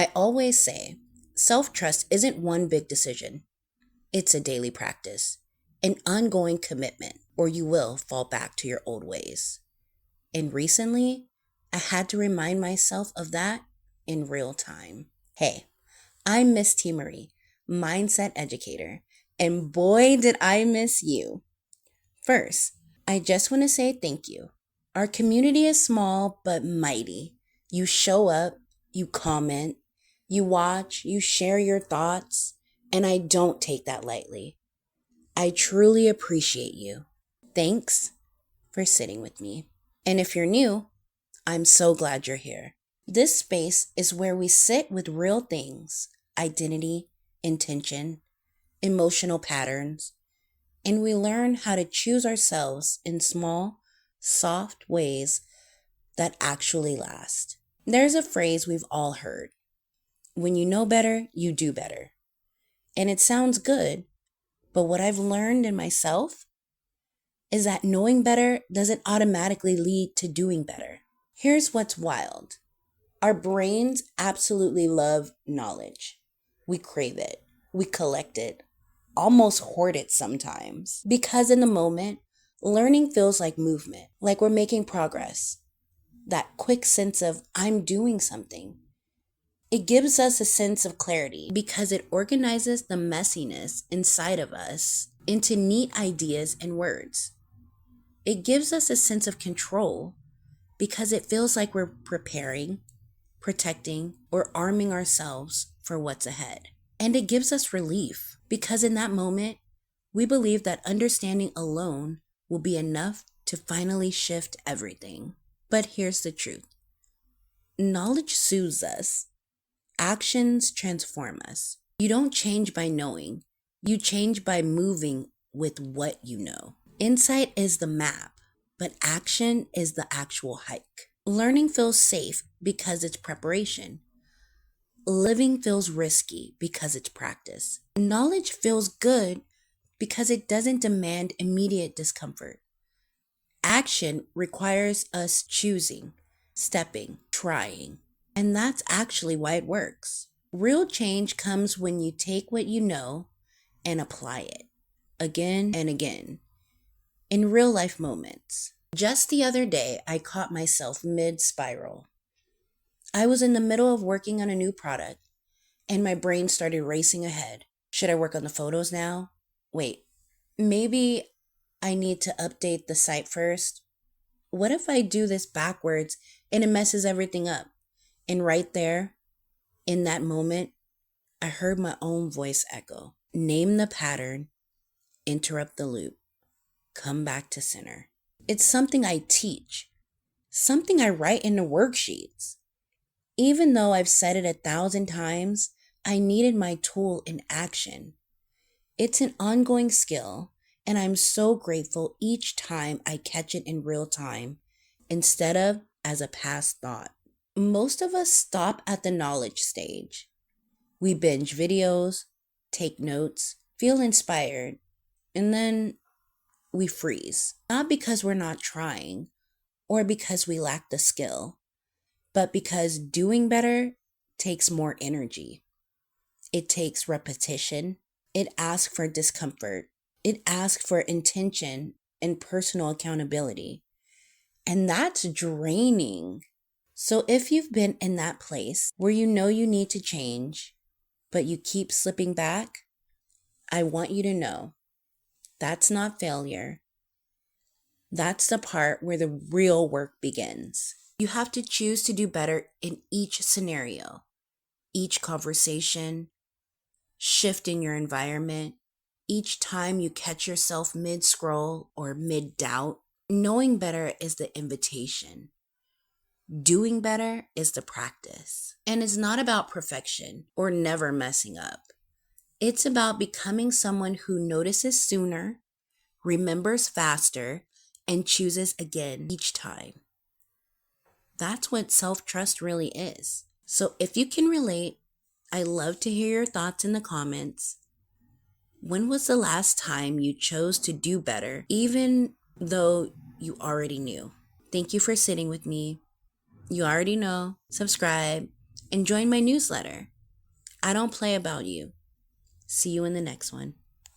I always say self-trust isn't one big decision. It's a daily practice, an ongoing commitment, or you will fall back to your old ways. And recently, I had to remind myself of that in real time. Hey, I'm Miss T. Marie, mindset educator, and boy, did I miss you. First, I just want to say thank you. Our community is small but mighty. You show up, you comment, you watch, you share your thoughts, and I don't take that lightly. I truly appreciate you. Thanks for sitting with me. And if you're new, I'm so glad you're here. This space is where we sit with real things, identity, intention, emotional patterns, and we learn how to choose ourselves in small, soft ways that actually last. There's a phrase we've all heard: when you know better, you do better. And it sounds good, but what I've learned in myself is that knowing better doesn't automatically lead to doing better. Here's what's wild. Our brains absolutely love knowledge. We crave it. We collect it, almost hoard it sometimes. Because in the moment, learning feels like movement, like we're making progress. That quick sense of I'm doing something. It gives us a sense of clarity because it organizes the messiness inside of us into neat ideas and words. It gives us a sense of control because it feels like we're preparing, protecting, or arming ourselves for what's ahead. And it gives us relief because in that moment, we believe that understanding alone will be enough to finally shift everything. But here's the truth. Knowledge soothes us. Actions transform us. You don't change by knowing. You change by moving with what you know. Insight is the map, but action is the actual hike. Learning feels safe because it's preparation. Living feels risky because it's practice. Knowledge feels good because it doesn't demand immediate discomfort. Action requires us choosing, stepping, trying. And that's actually why it works. Real change comes when you take what you know and apply it again and again in real life moments. Just the other day, I caught myself mid-spiral. I was in the middle of working on a new product and my brain started racing ahead. Should I work on the photos now? Wait, maybe I need to update the site first. What if I do this backwards and it messes everything up? And right there, in that moment, I heard my own voice echo. Name the pattern, interrupt the loop, come back to center. It's something I teach, something I write in the worksheets. Even though I've said it 1,000 times, I needed my tool in action. It's an ongoing skill, and I'm so grateful each time I catch it in real time instead of as a past thought. Most of us stop at the knowledge stage. We binge videos, take notes, feel inspired, and then we freeze. Not because we're not trying or because we lack the skill, but because doing better takes more energy. It takes repetition. It asks for discomfort. It asks for intention and personal accountability. And that's draining. So if you've been in that place where you know you need to change, but you keep slipping back, I want you to know that's not failure. That's the part where the real work begins. You have to choose to do better in each scenario, each conversation, shift in your environment, each time you catch yourself mid-scroll or mid-doubt. Knowing better is the invitation. Doing better is the practice. And it's not about perfection or never messing up. It's about becoming someone who notices sooner, remembers faster, and chooses again each time. That's what self-trust really is. So if you can relate, I love to hear your thoughts in the comments. When was the last time you chose to do better, even though you already knew? Thank you for sitting with me. You already know. Subscribe, and join my newsletter. I don't play about you. See you in the next one.